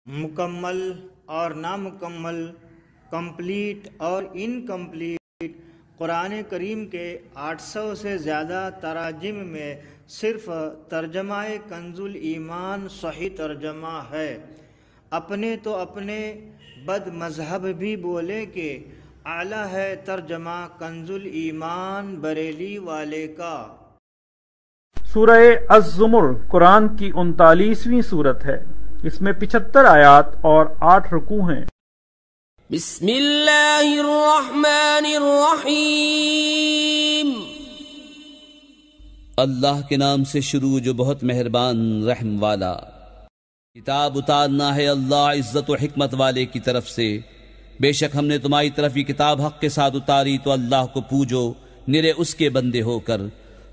مکمل اور نامکمل، کمپلیٹ اور انکمپلیٹ، قرآن کریم کے 800 سے زیادہ تراجم میں صرف ترجمہ کنز الایمان صحیح ترجمہ ہے۔ اپنے تو اپنے بد مذہب بھی بولے کہ اعلیٰ ہے ترجمہ کنز الایمان بریلی والے کا۔ سورہ الزمر قرآن کی 39ویں سورت ہے۔ اس میں 75 آیات اور 8 رکوع ہیں۔ بسم اللہ الرحمن الرحیم۔ اللہ کے نام سے شروع جو بہت مہربان رحم والا۔ کتاب اتارنا ہے اللہ عزت و حکمت والے کی طرف سے۔ بے شک ہم نے تمہاری طرف یہ کتاب حق کے ساتھ اتاری تو اللہ کو پوجو نرے اس کے بندے ہو کر۔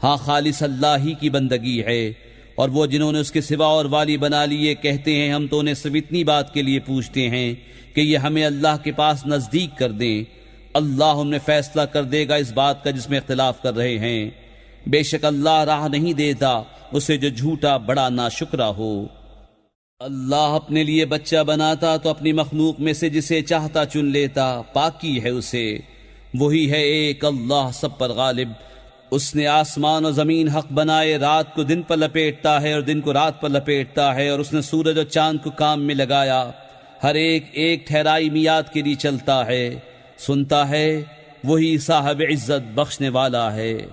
ہاں خالص اللہ ہی کی بندگی ہے، اور وہ جنہوں نے اس کے سوا اور والی بنا لیے کہتے ہیں ہم تو انہیں صرف اتنی بات کے لیے پوچھتے ہیں کہ یہ ہمیں اللہ کے پاس نزدیک کر دیں۔ اللہ ہم نے فیصلہ کر دے گا اس بات کا جس میں اختلاف کر رہے ہیں۔ بے شک اللہ راہ نہیں دیتا اسے جو جھوٹا بڑا ناشکرا ہو۔ اللہ اپنے لیے بچہ بناتا تو اپنی مخلوق میں سے جسے چاہتا چن لیتا، پاکی ہے اسے۔ وہی ہے ایک اللہ سب پر غالب۔ اس نے آسمان و زمین حق بنائے، رات کو دن پر لپیٹتا ہے اور دن کو رات پر لپیٹتا ہے، اور اس نے سورج اور چاند کو کام میں لگایا، ہر ایک ایک ٹھہرائی میعاد کے لیے چلتا ہے۔ سنتا ہے وہی صاحب عزت بخشنے والا ہے۔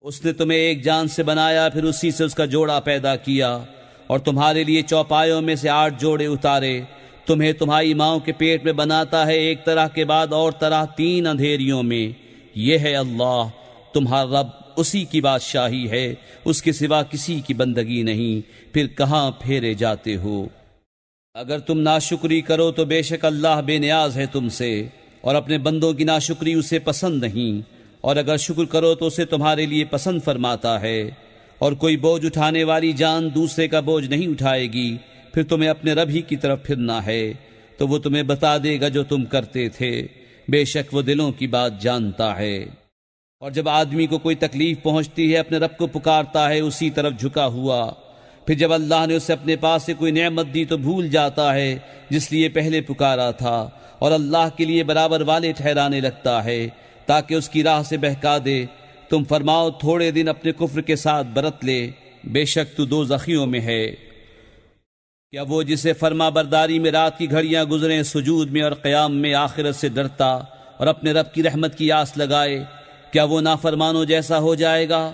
اس نے تمہیں ایک جان سے بنایا، پھر اسی سے اس کا جوڑا پیدا کیا، اور تمہارے لیے چوپایوں میں سے 8 جوڑے اتارے۔ تمہیں تمہاری ماؤں کے پیٹ میں بناتا ہے، ایک طرح کے بعد اور طرح 3 اندھیریوں میں۔ یہ ہے اللہ تمہارا رب، اسی کی بادشاہی ہے، اس کے سوا کسی کی بندگی نہیں، پھر کہاں پھیرے جاتے ہو؟ اگر تم ناشکری کرو تو بے شک اللہ بے نیاز ہے تم سے، اور اپنے بندوں کی ناشکری اسے پسند نہیں، اور اگر شکر کرو تو اسے تمہارے لیے پسند فرماتا ہے۔ اور کوئی بوجھ اٹھانے والی جان دوسرے کا بوجھ نہیں اٹھائے گی، پھر تمہیں اپنے رب ہی کی طرف پھرنا ہے، تو وہ تمہیں بتا دے گا جو تم کرتے تھے۔ بے شک وہ دلوں کی بات جانتا ہے۔ اور جب آدمی کو کوئی تکلیف پہنچتی ہے اپنے رب کو پکارتا ہے اسی طرف جھکا ہوا، پھر جب اللہ نے اسے اپنے پاس سے کوئی نعمت دی تو بھول جاتا ہے جس لیے پہلے پکارا تھا، اور اللہ کے لیے برابر والے ٹھہرانے لگتا ہے تاکہ اس کی راہ سے بہکا دے۔ تم فرماؤ تھوڑے دن اپنے کفر کے ساتھ برت لے، بے شک تو دوزخیوں میں ہے۔ کیا وہ جسے فرما برداری میں رات کی گھڑیاں گزریں سجود میں اور قیام میں آخرت سے ڈرتا اور اپنے رب کی رحمت کی آس لگائے، کیا وہ نافرمانوں جیسا ہو جائے گا؟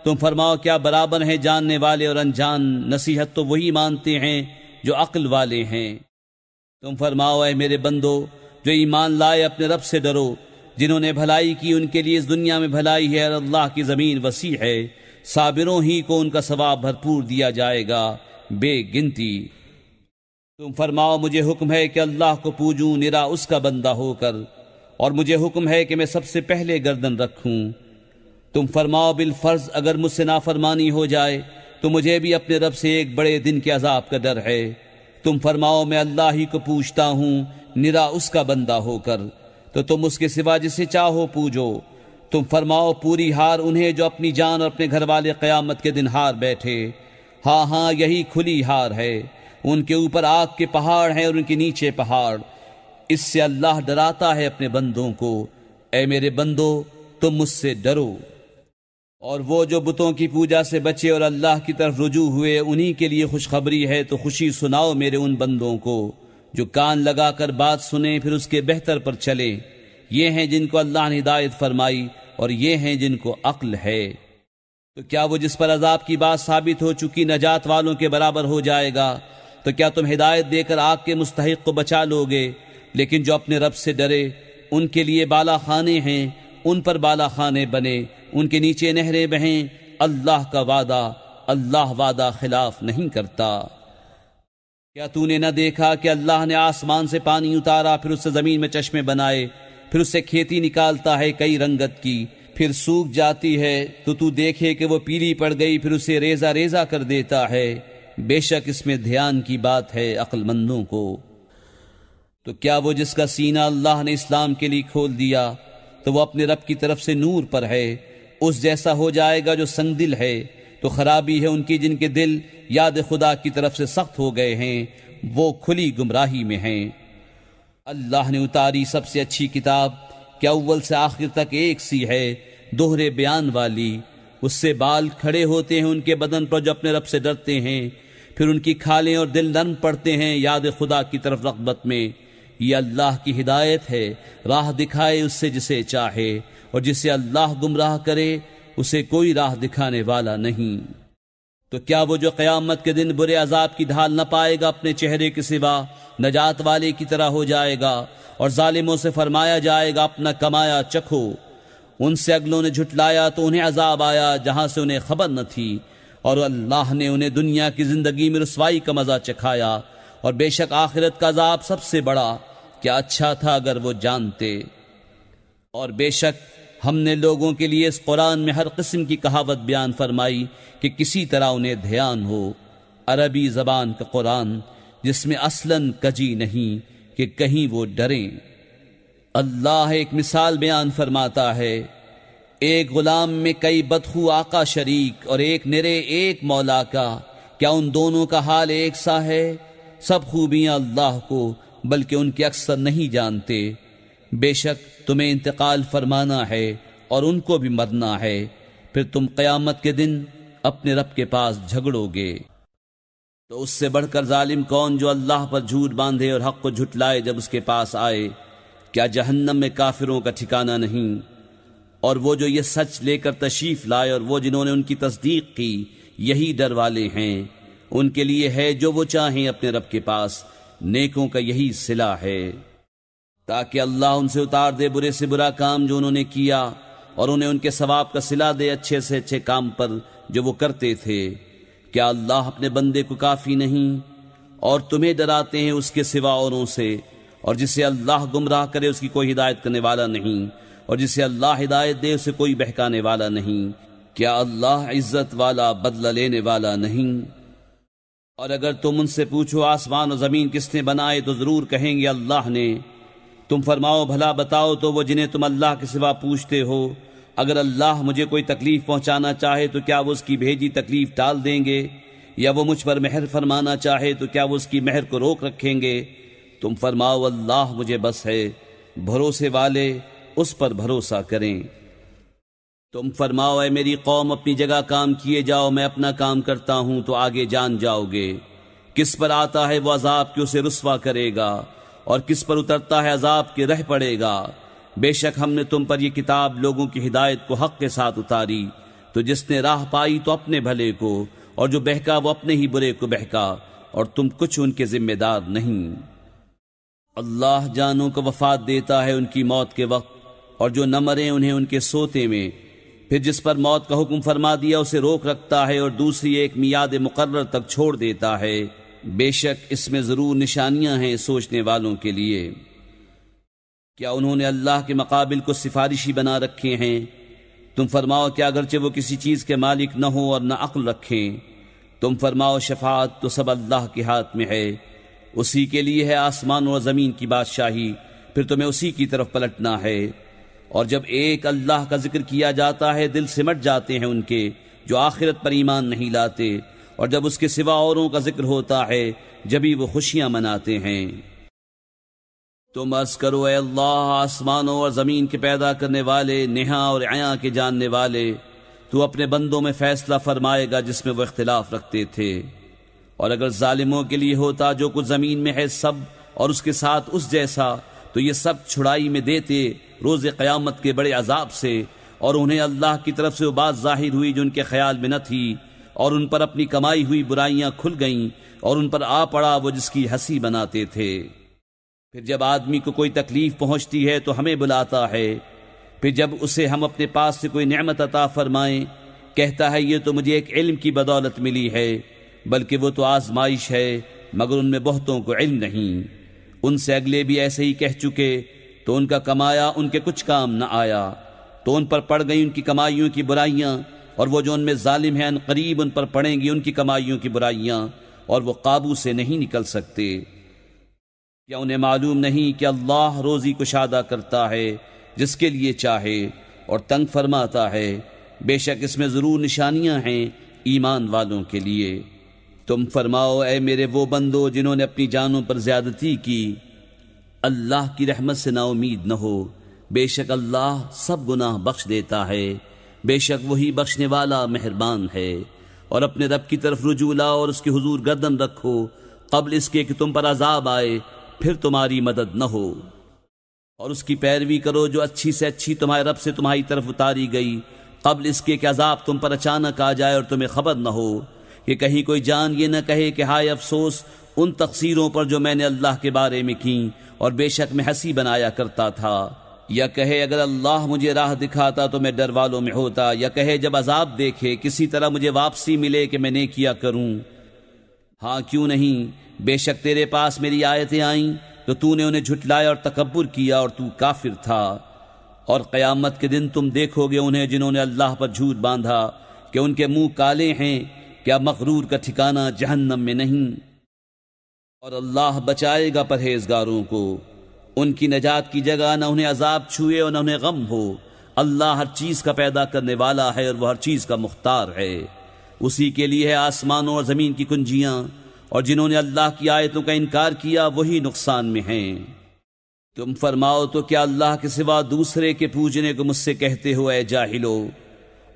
تم فرماؤ کیا برابر ہیں جاننے والے اور انجان؟ نصیحت تو وہی مانتے ہیں جو عقل والے ہیں۔ تم فرماؤ اے میرے بندو جو ایمان لائے اپنے رب سے ڈرو، جنہوں نے بھلائی کی ان کے لیے اس دنیا میں بھلائی ہے، اور اللہ کی زمین وسیع ہے، صابروں ہی کو ان کا ثواب بھرپور دیا جائے گا بے گنتی۔ تم فرماؤ مجھے حکم ہے کہ اللہ کو پوجوں نرا اس کا بندہ ہو کر، اور مجھے حکم ہے کہ میں سب سے پہلے گردن رکھوں۔ تم فرماؤ بالفرض اگر مجھ سے نافرمانی ہو جائے تو مجھے بھی اپنے رب سے ایک بڑے دن کے عذاب کا ڈر ہے۔ تم فرماؤ میں اللہ ہی کو پوجتا ہوں نرا اس کا بندہ ہو کر، تو تم اس کے سوا جسے چاہو پوجو۔ تم فرماؤ پوری ہار انہیں جو اپنی جان اور اپنے گھر والے قیامت کے دن ہار بیٹھے۔ ہاں ہاں یہی کھلی ہار ہے، ان کے اوپر آگ کے پہاڑ ہیں اور ان کے نیچے پہاڑ۔ اس سے اللہ ڈراتا ہے اپنے بندوں کو۔ اے میرے بندو تم مجھ سے ڈرو۔ اور وہ جو بتوں کی پوجا سے بچے اور اللہ کی طرف رجوع ہوئے انہی کے لیے خوشخبری ہے، تو خوشی سناؤ میرے ان بندوں کو جو کان لگا کر بات سنیں پھر اس کے بہتر پر چلیں۔ یہ ہیں جن کو اللہ نے ہدایت فرمائی، اور یہ ہیں جن کو عقل ہے۔ تو کیا وہ جس پر عذاب کی بات ثابت ہو چکی نجات والوں کے برابر ہو جائے گا؟ تو کیا تم ہدایت دے کر آگ کے مستحق کو بچا لو گے؟ لیکن جو اپنے رب سے ڈرے ان کے لیے بالا خانے ہیں، ان پر بالا خانے بنے، ان کے نیچے نہریں بہیں۔ اللہ کا وعدہ، اللہ وعدہ خلاف نہیں کرتا۔ کیا تو نے نہ دیکھا کہ اللہ نے آسمان سے پانی اتارا، پھر اس سے زمین میں چشمے بنائے، پھر اس سے کھیتی نکالتا ہے کئی رنگت کی، پھر سوکھ جاتی ہے تو دیکھے کہ وہ پیلی پڑ گئی، پھر اسے ریزہ ریزہ کر دیتا ہے۔ بے شک اس میں دھیان کی بات ہے عقل مندوں کو۔ تو کیا وہ جس کا سینہ اللہ نے اسلام کے لیے کھول دیا تو وہ اپنے رب کی طرف سے نور پر ہے، اس جیسا ہو جائے گا جو سنگ دل ہے؟ تو خرابی ہے ان کی جن کے دل یاد خدا کی طرف سے سخت ہو گئے ہیں، وہ کھلی گمراہی میں ہیں۔ اللہ نے اتاری سب سے اچھی کتاب کہ اول سے آخر تک ایک سی ہے، دوہرے بیان والی۔ اس سے بال کھڑے ہوتے ہیں ان کے بدن پر جو اپنے رب سے ڈرتے ہیں، پھر ان کی کھالیں اور دل نرم پڑتے ہیں یاد خدا کی طرف رغبت میں۔ یہ اللہ کی ہدایت ہے، راہ دکھائے اس سے جسے چاہے، اور جسے اللہ گمراہ کرے اسے کوئی راہ دکھانے والا نہیں۔ تو کیا وہ جو قیامت کے دن برے عذاب کی ڈھال نہ پائے گا اپنے چہرے کے سوا نجات والے کی طرح ہو جائے گا، اور ظالموں سے فرمایا جائے گا اپنا کمایا چکھو۔ ان سے اگلوں نے جھٹلایا تو انہیں عذاب آیا جہاں سے انہیں خبر نہ تھی، اور اللہ نے انہیں دنیا کی زندگی میں رسوائی کا مزہ چکھایا، اور بے شک آخرت کا عذاب سب سے بڑا، کیا اچھا تھا اگر وہ جانتے۔ اور بے شک ہم نے لوگوں کے لیے اس قرآن میں ہر قسم کی کہاوت بیان فرمائی کہ کسی طرح انہیں دھیان ہو۔ عربی زبان کا قرآن جس میں اصلاً کجی نہیں کہ کہیں وہ ڈریں۔ اللہ ایک مثال بیان فرماتا ہے، ایک غلام میں کئی بدخو آقا شریک اور ایک نرے ایک مولا کا، کیا ان دونوں کا حال ایک سا ہے؟ سب خوبیاں اللہ کو، بلکہ ان کے اکثر نہیں جانتے۔ بے شک تمہیں انتقال فرمانا ہے اور ان کو بھی مرنا ہے، پھر تم قیامت کے دن اپنے رب کے پاس جھگڑو گے۔ تو اس سے بڑھ کر ظالم کون جو اللہ پر جھوٹ باندھے اور حق کو جھٹلائے جب اس کے پاس آئے؟ کیا جہنم میں کافروں کا ٹھکانہ نہیں؟ اور وہ جو یہ سچ لے کر تشریف لائے اور وہ جنہوں نے ان کی تصدیق کی، یہی ڈر والے ہیں۔ ان کے لیے ہے جو وہ چاہیں اپنے رب کے پاس، نیکوں کا یہی صلہ ہے، تاکہ اللہ ان سے اتار دے برے سے برا کام جو انہوں نے کیا، اور انہیں ان کے ثواب کا صلہ دے اچھے سے اچھے کام پر جو وہ کرتے تھے۔ کیا اللہ اپنے بندے کو کافی نہیں؟ اور تمہیں ڈراتے ہیں اس کے سوا اوروں سے، اور جسے اللہ گمراہ کرے اس کی کوئی ہدایت کرنے والا نہیں، اور جسے اللہ ہدایت دے اسے کوئی بہکانے والا نہیں۔ کیا اللہ عزت والا بدلہ لینے والا نہیں؟ اور اگر تم ان سے پوچھو آسمان و زمین کس نے بنائے تو ضرور کہیں گے اللہ نے۔ تم فرماؤ بھلا بتاؤ تو وہ جنہیں تم اللہ کے سوا پوچھتے ہو، اگر اللہ مجھے کوئی تکلیف پہنچانا چاہے تو کیا وہ اس کی بھیجی تکلیف ٹال دیں گے؟ یا وہ مجھ پر مہر فرمانا چاہے تو کیا وہ اس کی مہر کو روک رکھیں گے؟ تم فرماؤ اللہ مجھے بس ہے، بھروسے والے اس پر بھروسہ کریں۔ تم فرماؤ اے میری قوم اپنی جگہ کام کیے جاؤ، میں اپنا کام کرتا ہوں تو آگے جان جاؤ گے۔ کس پر آتا ہے وہ عذاب کہ اسے رسوا کرے گا، اور کس پر اترتا ہے عذاب کہ رہ پڑے گا۔ بے شک ہم نے تم پر یہ کتاب لوگوں کی ہدایت کو حق کے ساتھ اتاری، تو جس نے راہ پائی تو اپنے بھلے کو، اور جو بہکا وہ اپنے ہی برے کو بہکا، اور تم کچھ ان کے ذمہ دار نہیں۔ اللہ جانوں کو وفات دیتا ہے ان کی موت کے وقت، اور جو نہ مرے انہیں ان کے سوتے میں، پھر جس پر موت کا حکم فرما دیا اسے روک رکھتا ہے اور دوسری ایک میعاد مقرر تک چھوڑ دیتا ہے۔ بے شک اس میں ضرور نشانیاں ہیں سوچنے والوں کے لیے۔ کیا انہوں نے اللہ کے مقابل کو سفارشی بنا رکھے ہیں؟ تم فرماؤ کہ اگرچہ وہ کسی چیز کے مالک نہ ہو اور نہ عقل رکھیں، تم فرماؤ شفاعت تو سب اللہ کے ہاتھ میں ہے، اسی کے لیے ہے آسمان اور زمین کی بادشاہی، پھر تمہیں اسی کی طرف پلٹنا ہے۔ اور جب ایک اللہ کا ذکر کیا جاتا ہے دل سمٹ جاتے ہیں ان کے جو آخرت پر ایمان نہیں لاتے، اور جب اس کے سوا اوروں کا ذکر ہوتا ہے جبھی وہ خوشیاں مناتے ہیں۔ تم عرض کرو اے اللہ آسمانوں اور زمین کے پیدا کرنے والے، نہا اور عیاں کے جاننے والے، تو اپنے بندوں میں فیصلہ فرمائے گا جس میں وہ اختلاف رکھتے تھے۔ اور اگر ظالموں کے لیے ہوتا جو کچھ زمین میں ہے سب اور اس کے ساتھ اس جیسا، تو یہ سب چھڑائی میں دیتے روز قیامت کے بڑے عذاب سے، اور انہیں اللہ کی طرف سے وہ بات ظاہر ہوئی جو ان کے خیال میں نہ تھی، اور ان پر اپنی کمائی ہوئی برائیاں کھل گئیں، اور ان پر آ پڑا وہ جس کی ہنسی بناتے تھے۔ پھر جب آدمی کو کوئی تکلیف پہنچتی ہے تو ہمیں بلاتا ہے، پھر جب اسے ہم اپنے پاس سے کوئی نعمت عطا فرمائیں کہتا ہے یہ تو مجھے ایک علم کی بدولت ملی ہے، بلکہ وہ تو آزمائش ہے، مگر ان میں بہتوں کو علم نہیں۔ ان سے اگلے بھی ایسے ہی کہہ چکے، تو ان کا کمایا ان کے کچھ کام نہ آیا، تو ان پر پڑ گئی ان کی کمائیوں کی برائیاں، اور وہ جو ان میں ظالم ہیں ان قریب ان پر پڑیں گی ان کی کمائیوں کی برائیاں، اور وہ قابو سے نہیں نکل سکتے۔ کیا انہیں معلوم نہیں کہ اللہ روزی کشادہ کرتا ہے جس کے لیے چاہے، اور تنگ فرماتا ہے؟ بے شک اس میں ضرور نشانیاں ہیں ایمان والوں کے لیے۔ تم فرماؤ اے میرے وہ بندو جنہوں نے اپنی جانوں پر زیادتی کی، اللہ کی رحمت سے نا امید نہ ہو، بے شک اللہ سب گناہ بخش دیتا ہے، بے شک وہی بخشنے والا مہربان ہے۔ اور اپنے رب کی طرف رجوع لاؤ اور اس کی حضور گردن رکھو قبل اس کے کہ تم پر عذاب آئے پھر تمہاری مدد نہ ہو، اور اس کی پیروی کرو جو اچھی سے اچھی تمہارے رب سے تمہاری طرف اتاری گئی قبل اس کے کہ عذاب تم پر اچانک آ جائے اور تمہیں خبر نہ ہو، کہ کہیں کوئی جان یہ نہ کہے کہ ہائے افسوس ان تقصیروں پر جو میں نے اللہ کے بارے میں کی اور بے شک میں ہنسی بنایا کرتا تھا، یا کہے اگر اللہ مجھے راہ دکھاتا تو میں ڈر والوں میں ہوتا، یا کہے جب عذاب دیکھے کسی طرح مجھے واپسی ملے کہ میں نیکیاں کروں۔ ہاں کیوں نہیں، بے شک تیرے پاس میری آیتیں آئیں تو تو نے انہیں جھٹلایا اور تکبر کیا اور تو کافر تھا، اور قیامت کے دن تم دیکھو گے انہیں جنہوں نے اللہ پر جھوٹ باندھا کہ ان کے منہ کالے ہیں، کیا مغرور کا ٹھکانہ جہنم میں نہیں؟ اور اللہ بچائے گا پرہیزگاروں کو، ان کی نجات کی جگہ نہ انہیں عذاب چھوئے اور نہ انہیں غم ہو۔ اللہ ہر چیز کا پیدا کرنے والا ہے اور وہ ہر چیز کا مختار ہے، اسی کے لیے ہے آسمانوں اور زمین کی کنجیاں، اور جنہوں نے اللہ کی آیتوں کا انکار کیا وہی نقصان میں ہیں۔ تم فرماؤ تو کیا اللہ کے سوا دوسرے کے پوجنے کو مجھ سے کہتے ہو اے جاہلو؟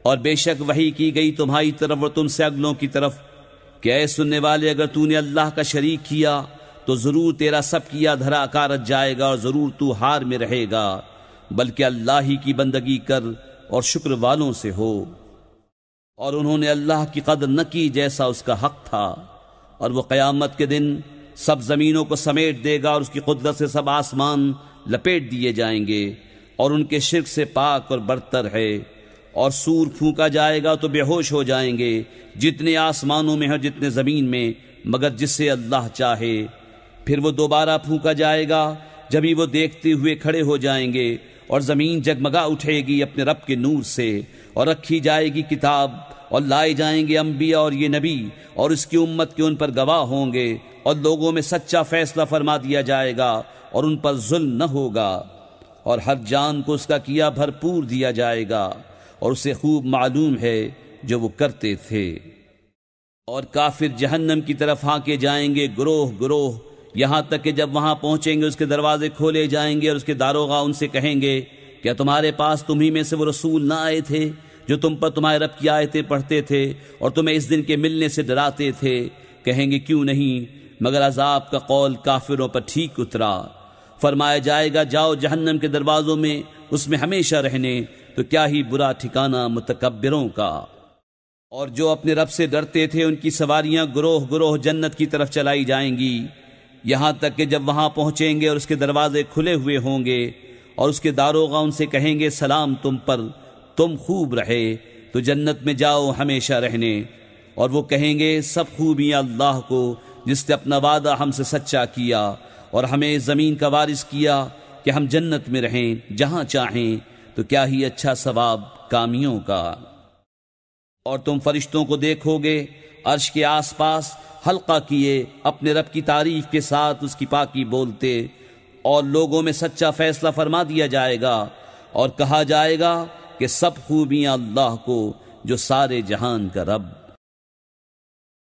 اور بے شک وحی کی گئی تمہاری طرف اور تم سے اگلوں کی طرف کہ اے سننے والے اگر تو نے اللہ کا شریک کیا تو ضرور تیرا سب کیا دھرا کارت جائے گا اور ضرور تو ہار میں رہے گا، بلکہ اللہ ہی کی بندگی کر اور شکر والوں سے ہو۔ اور انہوں نے اللہ کی قدر نہ کی جیسا اس کا حق تھا، اور وہ قیامت کے دن سب زمینوں کو سمیٹ دے گا اور اس کی قدرت سے سب آسمان لپیٹ دیے جائیں گے، اور ان کے شرک سے پاک اور برتر ہے۔ اور سور پھونکا جائے گا تو بے ہوش ہو جائیں گے جتنے آسمانوں میں ہیں جتنے زمین میں، مگر جس سے اللہ چاہے۔ پھر وہ دوبارہ پھونکا جائے گا، جبھی وہ دیکھتے ہوئے کھڑے ہو جائیں گے، اور زمین جگمگا اٹھے گی اپنے رب کے نور سے، اور رکھی جائے گی کتاب، اور لائے جائیں گے انبیاء اور یہ نبی، اور اس کی امت کے ان پر گواہ ہوں گے، اور لوگوں میں سچا فیصلہ فرما دیا جائے گا اور ان پر ظلم نہ ہوگا، اور ہر جان کو اس کا کیا بھرپور دیا جائے گا، اور اسے خوب معلوم ہے جو وہ کرتے تھے۔ اور کافر جہنم کی طرف ہانکے جائیں گے گروہ گروہ، یہاں تک کہ جب وہاں پہنچیں گے اس کے دروازے کھولے جائیں گے اور اس کے داروغہ ان سے کہیں گے کیا تمہارے پاس تمہیں میں سے وہ رسول نہ آئے تھے جو تم پر تمہارے رب کی آیتیں پڑھتے تھے اور تمہیں اس دن کے ملنے سے ڈراتے تھے؟ کہیں گے کیوں نہیں، مگر عذاب کا قول کافروں پر ٹھیک اترا۔ فرمایا جائے گا جاؤ جہنم کے دروازوں میں اس میں ہمیشہ رہنے، تو کیا ہی برا ٹھکانہ متکبروں کا۔ اور جو اپنے رب سے ڈرتے تھے ان کی سواریاں گروہ گروہ جنت کی طرف چلائی جائیں گی، یہاں تک کہ جب وہاں پہنچیں گے اور اس کے دروازے کھلے ہوئے ہوں گے اور اس کے داروغہ ان سے کہیں گے سلام تم پر، تم خوب رہے تو جنت میں جاؤ ہمیشہ رہنے۔ اور وہ کہیں گے سب خوبیاں اللہ کو جس نے اپنا وعدہ ہم سے سچا کیا اور ہمیں زمین کا وارث کیا کہ ہم جنت میں رہیں جہاں چاہیں، تو کیا ہی اچھا ثواب کامیوں کا۔ اور تم فرشتوں کو دیکھو گے عرش کے آس پاس حلقہ کیے اپنے رب کی تعریف کے ساتھ اس کی پاکی بولتے، اور لوگوں میں سچا فیصلہ فرما دیا جائے گا اور کہا جائے گا کہ سب خوبیاں اللہ کو جو سارے جہان کا رب